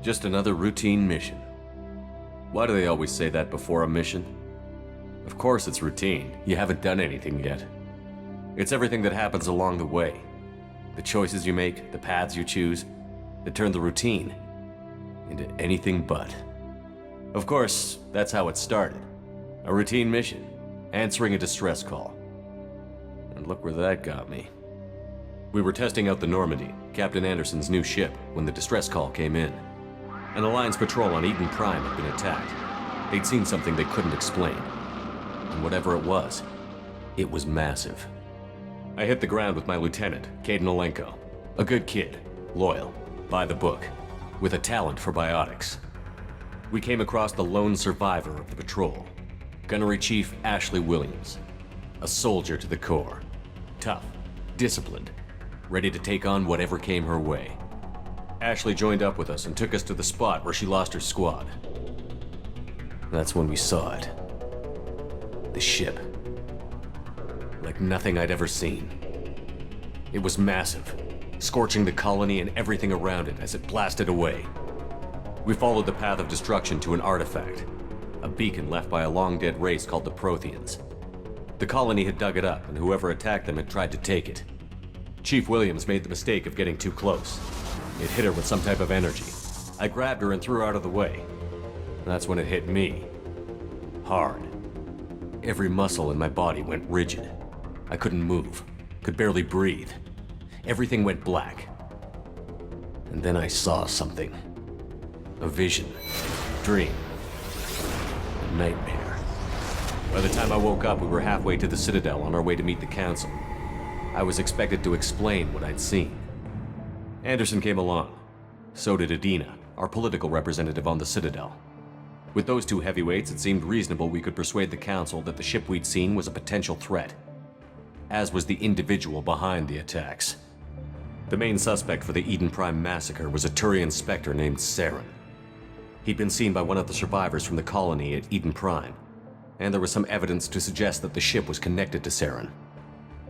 Just another routine mission. Why do they always say that before a mission? Of course it's routine. You haven't done anything yet. It's everything that happens along the way. The choices you make, the paths you choose, that turn the routine into anything but. Of course, that's how it started. A routine mission, answering a distress call. And look where that got me. We were testing out the Normandy, Captain Anderson's new ship, when the distress call came in. An Alliance patrol on Eden Prime had been attacked. They'd seen something they couldn't explain. And whatever it was massive. I hit the ground with my lieutenant, Caden Olenko. A good kid, loyal, by the book, with a talent for biotics. We came across the lone survivor of the patrol, Gunnery Chief Ashley Williams. A soldier to the core. Tough, disciplined, ready to take on whatever came her way. Ashley joined up with us and took us to the spot where she lost her squad. That's when we saw it. The ship. Like nothing I'd ever seen. It was massive, scorching the colony and everything around it as it blasted away. We followed the path of destruction to an artifact, a beacon left by a long-dead race called the Protheans. The colony had dug it up, and whoever attacked them had tried to take it. Chief Williams made the mistake of getting too close. It hit her with some type of energy. I grabbed her and threw her out of the way. That's when it hit me. Hard. Every muscle in my body went rigid. I couldn't move, could barely breathe. Everything went black. And then I saw something. A vision. Dream. A nightmare. By the time I woke up, we were halfway to the Citadel on our way to meet the Council. I was expected to explain what I'd seen. Anderson came along. So did Adina, our political representative on the Citadel. With those two heavyweights, it seemed reasonable we could persuade the Council that the ship we'd seen was a potential threat, as was the individual behind the attacks. The main suspect for the Eden Prime massacre was a Turian Spectre named Saren. He'd been seen by one of the survivors from the colony at Eden Prime, and there was some evidence to suggest that the ship was connected to Saren.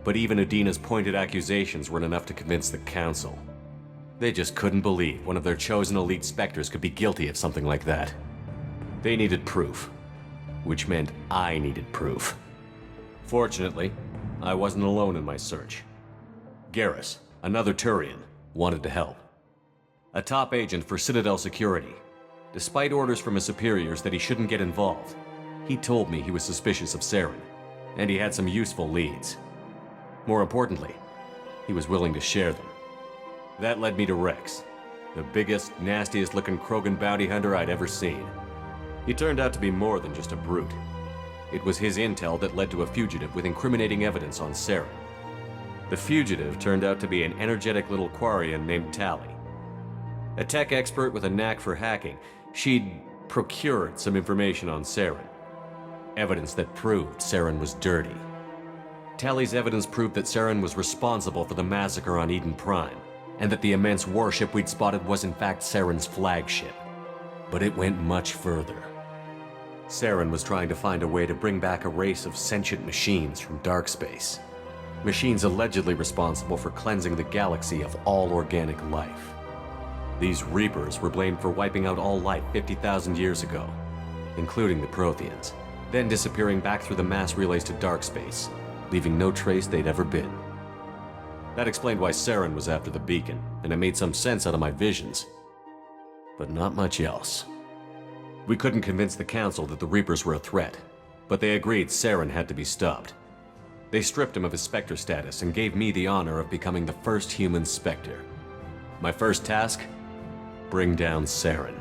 But even Adina's pointed accusations weren't enough to convince the Council. They just couldn't believe one of their chosen elite Spectres could be guilty of something like that. They needed proof, which meant I needed proof. Fortunately, I wasn't alone in my search. Garrus, another Turian, wanted to help. A top agent for Citadel Security. Despite orders from his superiors that he shouldn't get involved, he told me he was suspicious of Saren, and he had some useful leads. More importantly, he was willing to share them. That led me to Rex, the biggest, nastiest-looking Krogan bounty hunter I'd ever seen. He turned out to be more than just a brute. It was his intel that led to a fugitive with incriminating evidence on Saren. The fugitive turned out to be an energetic little Quarian named Tali. A tech expert with a knack for hacking, she'd procured some information on Saren. Evidence that proved Saren was dirty. Tali's evidence proved that Saren was responsible for the massacre on Eden Prime, and that the immense warship we'd spotted was in fact Saren's flagship. But it went much further. Saren was trying to find a way to bring back a race of sentient machines from dark space. Machines allegedly responsible for cleansing the galaxy of all organic life. These Reapers were blamed for wiping out all life 50,000 years ago, including the Protheans, then disappearing back through the mass relays to dark space, leaving no trace they'd ever been. That explained why Saren was after the beacon, and it made some sense out of my visions. But not much else. We couldn't convince the Council that the Reapers were a threat, but they agreed Saren had to be stopped. They stripped him of his Spectre status and gave me the honor of becoming the first human Spectre. My first task? Bring down Saren.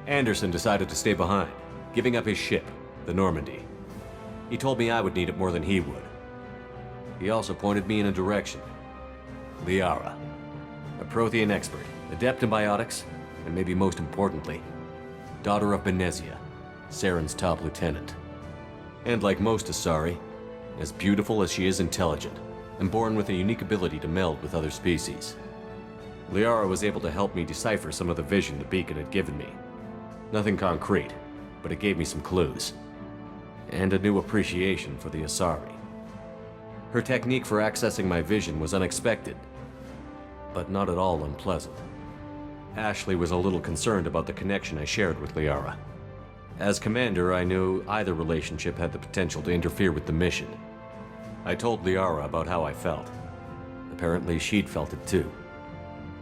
Anderson decided to stay behind, giving up his ship, the Normandy. He told me I would need it more than he would. He also pointed me in a direction. Liara, a Prothean expert, adept in biotics, and maybe most importantly, daughter of Benezia, Saren's top lieutenant. And like most Asari, as beautiful as she is intelligent, and born with a unique ability to meld with other species. Liara was able to help me decipher some of the vision the beacon had given me. Nothing concrete, but it gave me some clues. And a new appreciation for the Asari. Her technique for accessing my vision was unexpected, but not at all unpleasant. Ashley was a little concerned about the connection I shared with Liara. As commander, I knew either relationship had the potential to interfere with the mission. I told Liara about how I felt. Apparently, she'd felt it too.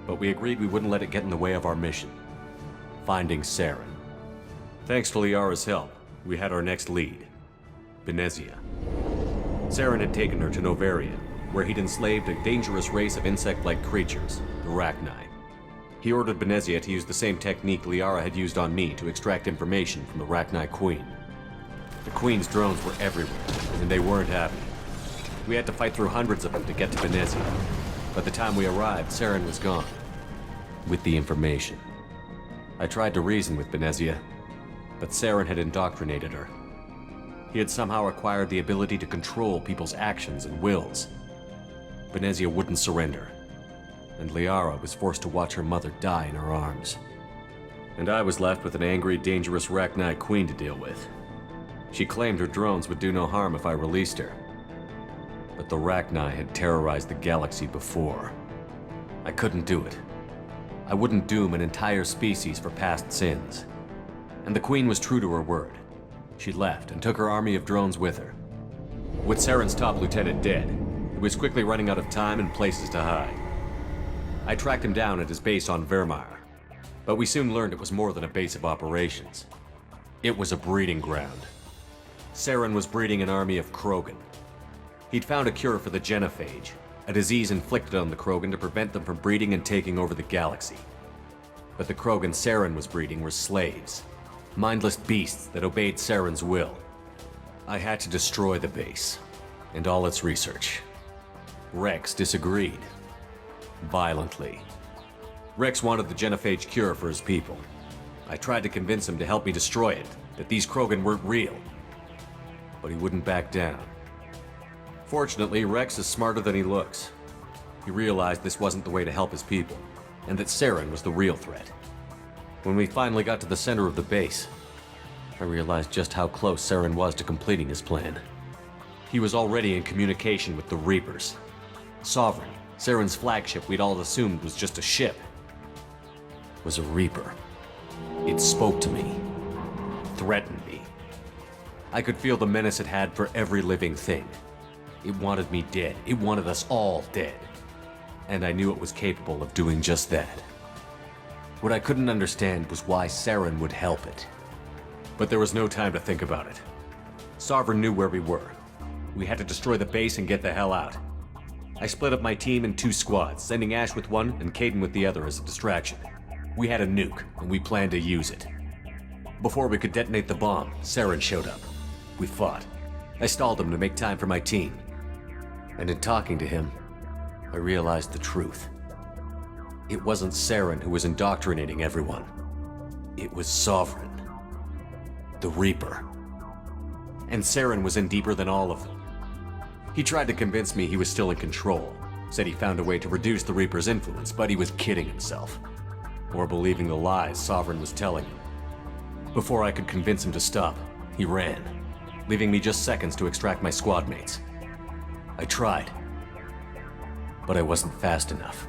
But we agreed we wouldn't let it get in the way of our mission. Finding Saren. Thanks to Liara's help, we had our next lead. Benezia. Saren had taken her to Novaria, where he'd enslaved a dangerous race of insect-like creatures, the Rachni. He ordered Benezia to use the same technique Liara had used on me to extract information from the Rachni Queen. The Queen's drones were everywhere, and they weren't happy. We had to fight through hundreds of them to get to Benezia. By the time we arrived, Saren was gone. With the information. I tried to reason with Benezia, but Saren had indoctrinated her. He had somehow acquired the ability to control people's actions and wills. Benezia wouldn't surrender, and Liara was forced to watch her mother die in her arms. And I was left with an angry, dangerous Rachni Queen to deal with. She claimed her drones would do no harm if I released her. But the Rachni had terrorized the galaxy before. I couldn't do it. I wouldn't doom an entire species for past sins. And the Queen was true to her word. She left and took her army of drones with her. With Saren's top lieutenant dead, it was quickly running out of time and places to hide. I tracked him down at his base on Vermeer, but we soon learned it was more than a base of operations. It was a breeding ground. Saren was breeding an army of Krogan. He'd found a cure for the genophage, a disease inflicted on the Krogan to prevent them from breeding and taking over the galaxy. But the Krogan Saren was breeding were slaves, mindless beasts that obeyed Saren's will. I had to destroy the base, and all its research. Rex disagreed. Violently. Rex wanted the genophage cure for his people. I tried to convince him to help me destroy it, that these Krogan weren't real. But he wouldn't back down. Fortunately, Rex is smarter than he looks. He realized this wasn't the way to help his people, and that Saren was the real threat. When we finally got to the center of the base, I realized just how close Saren was to completing his plan. He was already in communication with the Reapers. Sovereign, Saren's flagship we'd all assumed was just a ship, was a Reaper. It spoke to me, threatened me. I could feel the menace it had for every living thing. It wanted me dead. It wanted us all dead. And I knew it was capable of doing just that. What I couldn't understand was why Saren would help it. But there was no time to think about it. Sovereign knew where we were. We had to destroy the base and get the hell out. I split up my team in 2 squads, sending Ash with one and Kaidan with the other as a distraction. We had a nuke, and we planned to use it. Before we could detonate the bomb, Saren showed up. We fought. I stalled him to make time for my team. And in talking to him, I realized the truth. It wasn't Saren who was indoctrinating everyone. It was Sovereign. The Reaper. And Saren was in deeper than all of them. He tried to convince me he was still in control, said he found a way to reduce the Reaper's influence, but he was kidding himself. Or believing the lies Sovereign was telling him. Before I could convince him to stop, he ran, leaving me just seconds to extract my squad mates. I tried, but I wasn't fast enough.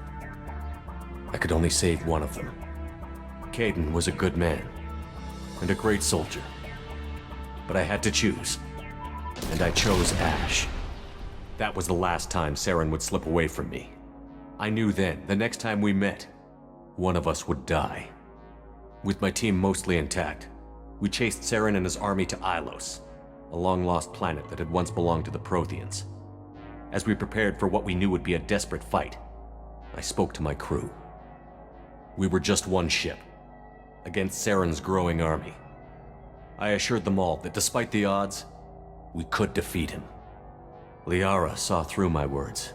I could only save one of them. Kaidan was a good man, and a great soldier. But I had to choose, and I chose Ash. That was the last time Saren would slip away from me. I knew then, the next time we met, one of us would die. With my team mostly intact, we chased Saren and his army to Ilos, a long-lost planet that had once belonged to the Protheans. As we prepared for what we knew would be a desperate fight, I spoke to my crew. We were just one ship, against Saren's growing army. I assured them all that despite the odds, we could defeat him. Liara saw through my words.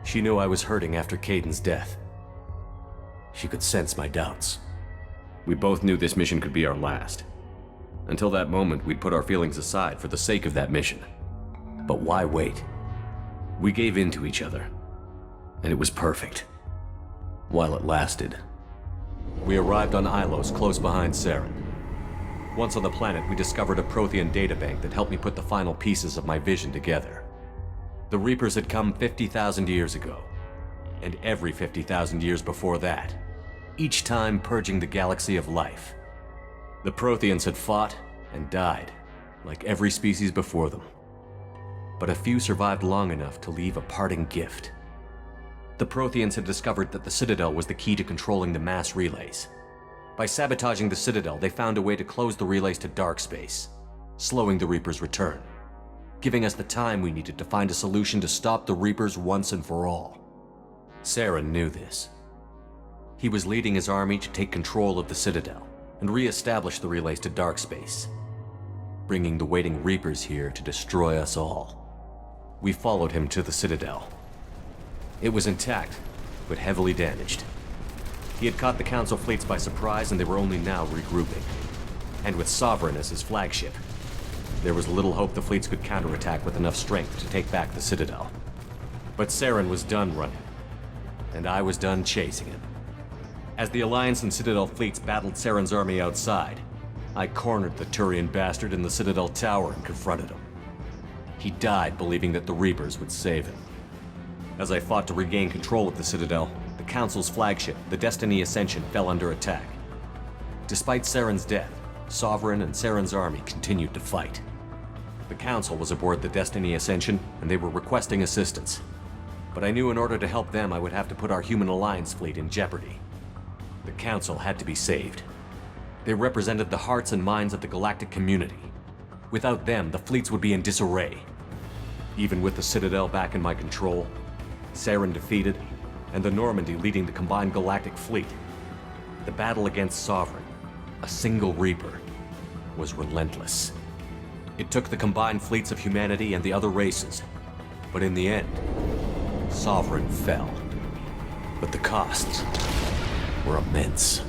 She knew I was hurting after Kaidan's death. She could sense my doubts. We both knew this mission could be our last. Until that moment, we'd put our feelings aside for the sake of that mission. But why wait? We gave in to each other, and it was perfect. While it lasted. We arrived on Ilos, close behind Saren. Once on the planet, we discovered a Prothean databank that helped me put the final pieces of my vision together. The Reapers had come 50,000 years ago, and every 50,000 years before that. each time purging the galaxy of life. The Protheans had fought and died, like every species before them. But a few survived long enough to leave a parting gift. The Protheans had discovered that the Citadel was the key to controlling the mass relays. By sabotaging the Citadel, they found a way to close the relays to dark space, slowing the Reapers' return, giving us the time we needed to find a solution to stop the Reapers once and for all. Saren knew this. He was leading his army to take control of the Citadel and re-establish the relays to dark space, bringing the waiting Reapers here to destroy us all. We followed him to the Citadel. It was intact, but heavily damaged. He had caught the Council fleets by surprise, and they were only now regrouping. And with Sovereign as his flagship, there was little hope the fleets could counterattack with enough strength to take back the Citadel. But Saren was done running, and I was done chasing him. As the Alliance and Citadel fleets battled Saren's army outside, I cornered the Turian bastard in the Citadel tower and confronted him. He died believing that the Reapers would save him. As I fought to regain control of the Citadel, the Council's flagship, the Destiny Ascension, fell under attack. Despite Saren's death, Sovereign and Saren's army continued to fight. The Council was aboard the Destiny Ascension, and they were requesting assistance. But I knew in order to help them, I would have to put our Human Alliance fleet in jeopardy. The Council had to be saved. They represented the hearts and minds of the galactic community. Without them, the fleets would be in disarray. Even with the Citadel back in my control, Saren defeated, and the Normandy leading the combined galactic fleet, the battle against Sovereign, a single Reaper, was relentless. It took the combined fleets of humanity and the other races, but in the end, Sovereign fell. But the costs were immense.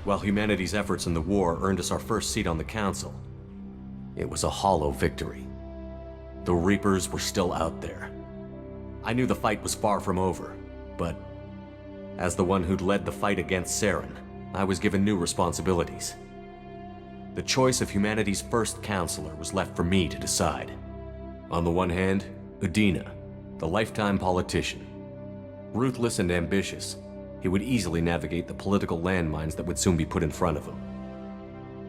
While humanity's efforts in the war earned us our first seat on the Council, it was a hollow victory. The Reapers were still out there. I knew the fight was far from over, but as the one who'd led the fight against Saren, I was given new responsibilities. The choice of humanity's first counselor was left for me to decide. On the one hand, Udina, the lifetime politician. Ruthless and ambitious, he would easily navigate the political landmines that would soon be put in front of him.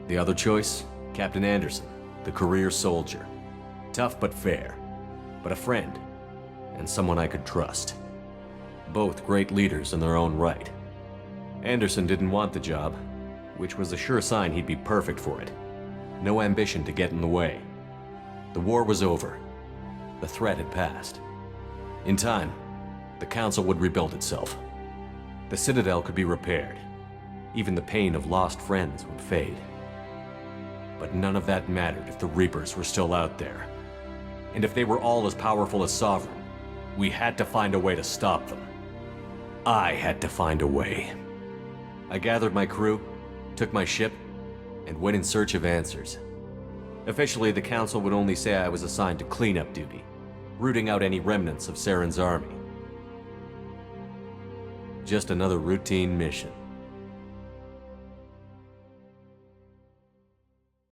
The other choice, Captain Anderson, the career soldier. Tough but fair, but a friend, and someone I could trust. Both great leaders in their own right. Anderson didn't want the job, which was a sure sign he'd be perfect for it. No ambition to get in the way. The war was over. The threat had passed. In time, the Council would rebuild itself. The Citadel could be repaired. Even the pain of lost friends would fade. But none of that mattered if the Reapers were still out there. And if they were all as powerful as Sovereign, we had to find a way to stop them. I had to find a way. I gathered my crew, took my ship, and went in search of answers. Officially, the Council would only say I was assigned to cleanup duty, rooting out any remnants of Saren's army. Just another routine mission.